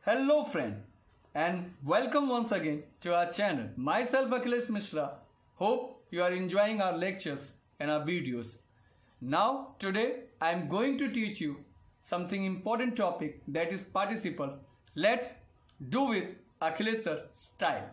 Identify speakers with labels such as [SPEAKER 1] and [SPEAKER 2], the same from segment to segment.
[SPEAKER 1] Hello friend and welcome once again to our channel. Myself Akhilesh Mishra. Hope you are enjoying our lectures and our videos. Now today I am going to teach you something important topic, that is participle. Let's do with Akhilesh sir style.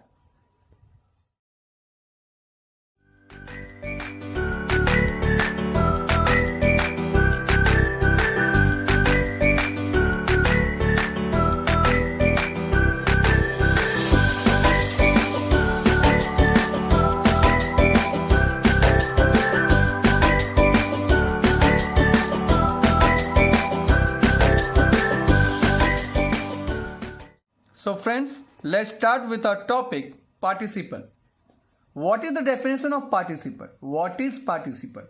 [SPEAKER 1] So friends, let's start with our topic, participle. What is the definition of participle? What is participle?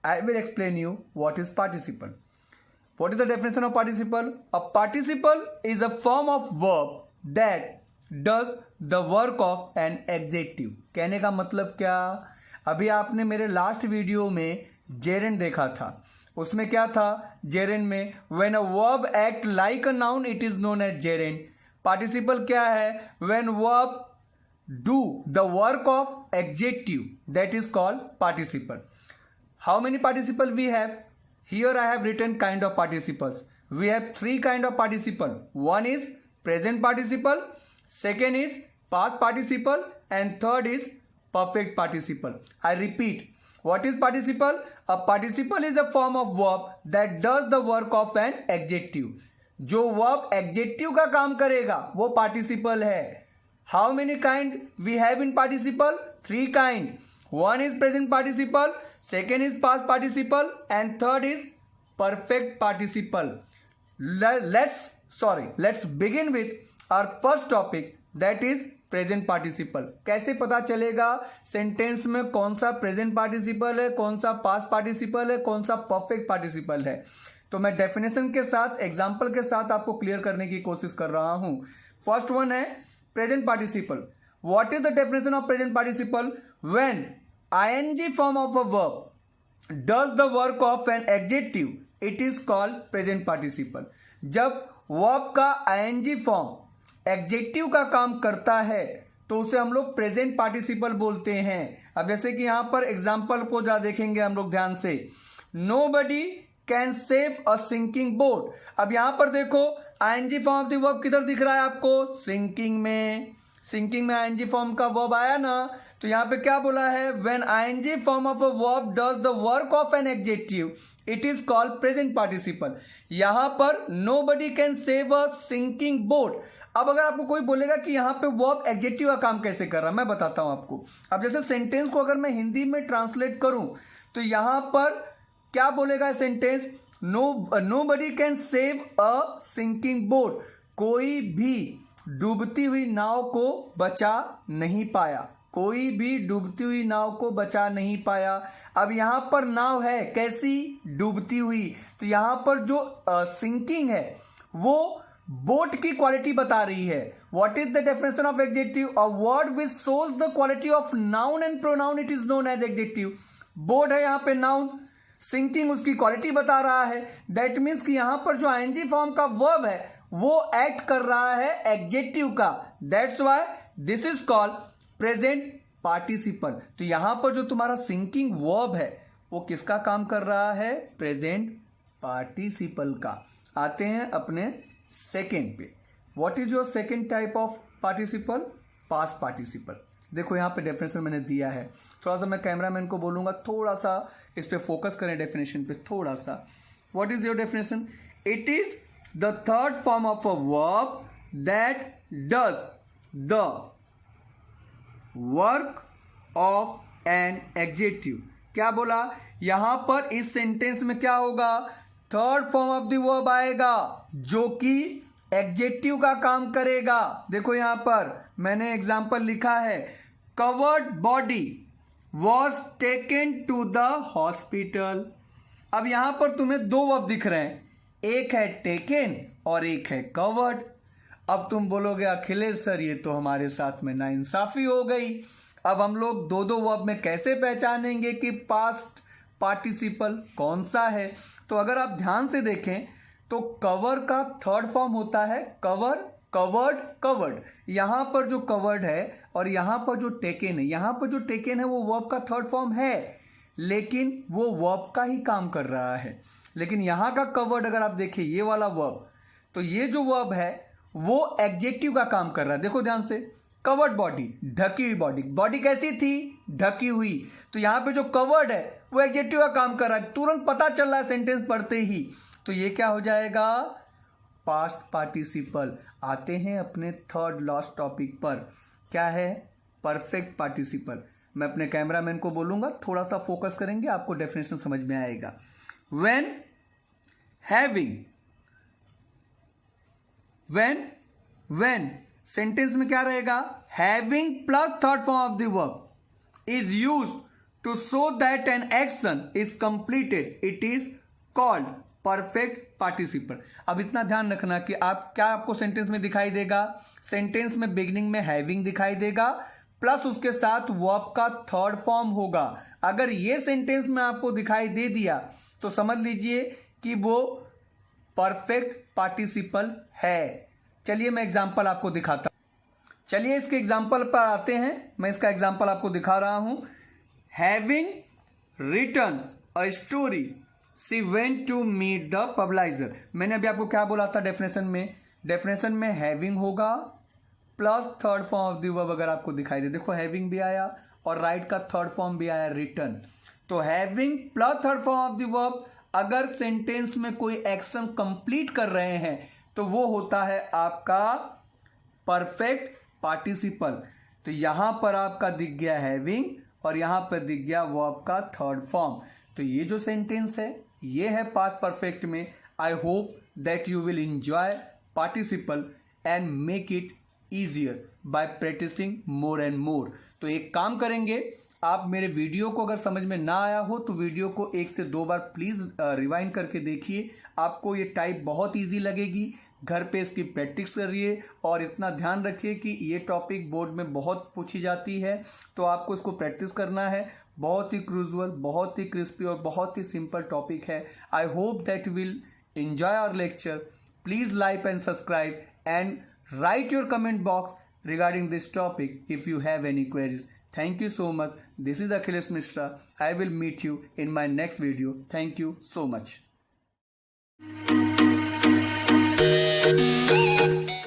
[SPEAKER 1] I will explain you what is participle. What is the definition of participle? A participle is a form of verb that does the work of an adjective. कहने का मतलब क्या? अभी आपने मेरे last video में gerund देखा था. उसमें क्या था? जेरेंड में when a verb act like a noun it is known as gerund. Participle क्या है? when verb do the work of adjective, that is called participle. How many participle we have? Here I have written kind of participles. We have three kind of participle. One is present participle, second is past participle, and third is perfect participle. I repeat, what is participle? A participle is a form of verb that does the work of an adjective. जो verb adjective का काम करेगा वो participle है. How many kind we have in participle? Three kind. One is present participle, second is past participle, and third is perfect participle. Let's begin with our first topic, that is present participle. कैसे पता चलेगा sentence में कौन सा present participle है, कौन सा past participle है, कौन सा परफेक्ट पार्टिसिपल है? तो मैं डेफिनेशन के साथ, एग्जाम्पल के साथ आपको क्लियर करने की कोशिश कर रहा हूं. फर्स्ट वन है present participle. What is the definition of present participle? When ING form of a verb does the work of an adjective it is called present participle. जब वर्ब का आईएनजी फॉर्म एडजेक्टिव का काम करता है तो उसे हम लोग प्रेजेंट पार्टिसिपल बोलते हैं. अब जैसे कि यहां पर एग्जाम्पल को जा देखेंगे हम लोग ध्यान से. Nobody can save a sinking boat. अब यहां पर देखो ING form of the verb किधर दिख रहा है आपको? सिंकिंग में. सिंकिंग में आईएनजी फॉर्म का वर्ब आया ना, तो यहां पे क्या बोला है? When ING form of a verb does the work of an adjective it is called present participle. यहां पर nobody can save a sinking boat. अब अगर आपको कोई बोलेगा कि यहां पे वर्ब एडजेक्टिव का काम कैसे कर रहा है, मैं बताता हूं आपको. अब जैसे सेंटेंस को अगर मैं हिंदी में ट्रांसलेट करूं तो यहां पर क्या बोलेगा sentence? Nobody can save a sinking boat. कोई भी डूबती हुई नाव को बचा नहीं पाया. कोई भी डूबती हुई नाव को बचा नहीं पाया. अब यहां पर नाव है कैसी? डूबती हुई. तो यहां पर जो सिंकिंग है वो बोट की क्वालिटी बता रही है. What is the definition of adjective? A word which shows the quality of noun and pronoun it is known as adjective. Boat है यहां पे नाउन, सिंकिंग उसकी क्वालिटी बता रहा है. दैट मीन्स कि यहां पर जो आईएनजी फॉर्म का वर्ब है वो एक्ट कर रहा है एडजेक्टिव का. That's why this is called present participle. तो यहां पर जो तुम्हारा सिंकिंग वर्ब है वो किसका काम कर रहा है? प्रेजेंट पार्टिसिपल का. आते हैं अपने सेकेंड पे. What is your second type of participle? Past participle. देखो यहां पे डेफिनेशन मैंने दिया है. थोड़ा सा मैं कैमरामैन को बोलूंगा थोड़ा सा इस पे फोकस करें डेफिनेशन पे थोड़ा सा. What is your definition? It is the third form of a verb that does the work of an adjective. क्या बोला? यहां पर इस सेंटेंस में क्या होगा? Third form of the verb आएगा जो कि एडजेक्टिव का काम करेगा. देखो यहां पर मैंने एग्जांपल लिखा है. Covered body was taken to the hospital. अब यहां पर तुम्हें दो वर्ब दिख रहे हैं, एक है टेकन और एक है कवर्ड. अब तुम बोलोगे अखिलेश सर ये तो हमारे साथ में नाइंसाफी हो गई. अब हम लोग दो दो वर्ब में कैसे पहचानेंगे कि पास्ट पार्टिसिपल कौन सा है? तो अगर आप ध्यान से देखें तो कवर का थर्ड फॉर्म होता है कवर कवर्ड कवर्ड, यहां पर जो कवर्ड है और यहां पर जो टेकन है, यहां पर जो टेकन है वो वर्ब का थर्ड फॉर्म है, लेकिन वो वर्ब का ही काम कर रहा है। लेकिन यहां का कवर्ड अगर आप देखिए ये वाला वर्ब, तो ये जो वर्ब है वो एडजेक्टिव का काम कर रहा है। देखो ध्यान से, कवर्ड बॉडी, ढकी हुई बॉडी, बॉडी कैसी थी, ढकी हुई। तो यहां पे जो कवर्ड है वो एडजेक्टिव का काम कर रहा है, तुरंत पता चल रहा है सेंटेंस पढ़ते ही। तो ये क्या हो जाएगा, पास्ट पार्टिसिपल। आते हैं अपने थर्ड लास्ट टॉपिक पर, क्या है, परफेक्ट पार्टिसिपल। मैं अपने कैमरामैन को बोलूंगा थोड़ा सा फोकस करेंगे, आपको डेफिनेशन समझ में आएगा। व्हेन हैविंग, व्हेन सेंटेंस में क्या रहेगा, having plus third form of the verb is used to show that an action is completed, it is called perfect participle. अब इतना ध्यान रखना कि आप क्या आपको सेंटेंस में दिखाई देगा, सेंटेंस में बिगिनिंग में हैविंग दिखाई देगा प्लस उसके साथ वर्ब का थर्ड फॉर्म होगा। अगर ये सेंटेंस में आपको दिखाई दे दिया तो समझ लीजिए कि वो परफेक्ट पार्टिसिपल है। चलिए मैं एग्जांपल आपको दिखाता हूं। चलिए इसके एग्जांपल पर आते हैं, मैं इसका एग्जांपल आपको दिखा रहा हूं। Having written a story she went to meet the publisher. मैंने अभी आपको क्या बोला था डेफिनेशन में हैविंग होगा plus third form of the verb. अगर आपको दिखाई दे, देखो हैविंग भी आया और राइट का थर्ड फॉर्म भी आया रिटन। तो having plus third form of the verb, अगर सेंटेंस में कोई एक्शन कंप्लीट कर रहे हैं तो वो होता है आपका परफेक्ट पार्टिसिपल। तो यहां पर आपका दिख गया हैविंग और यहां पर दिख गया वर्ब का थर्ड फॉर्म। तो ये जो सेंटेंस है ये है पास्ट परफेक्ट में। I hope that you will enjoy participle and make it easier by practicing more and more. तो एक काम करेंगे, आप मेरे वीडियो को अगर समझ में ना आया हो तो वीडियो को 1 से 2 बार प्लीज रिवाइंड करके देखिए, आपको ये टाइप बहुत इजी लगेगी। घर पे इसकी प्रैक्टिस करिए और इतना ध्यान रखिए कि ये टॉपिक बोर्ड में बहुत पूछी जाती है, तो आपको इसको प्रैक्टिस करना है। बहुत ही क्रूजुअल, बहुत ही क्रिस्पी और बहुत ही सिंपल टॉपिक है। I hope that will enjoy our lecture. Please like and subscribe and write your comment box regarding this topic if you have any queries. Thank you so much. This is Akhilesh Mishra. I will meet you in my next video. Thank you so much.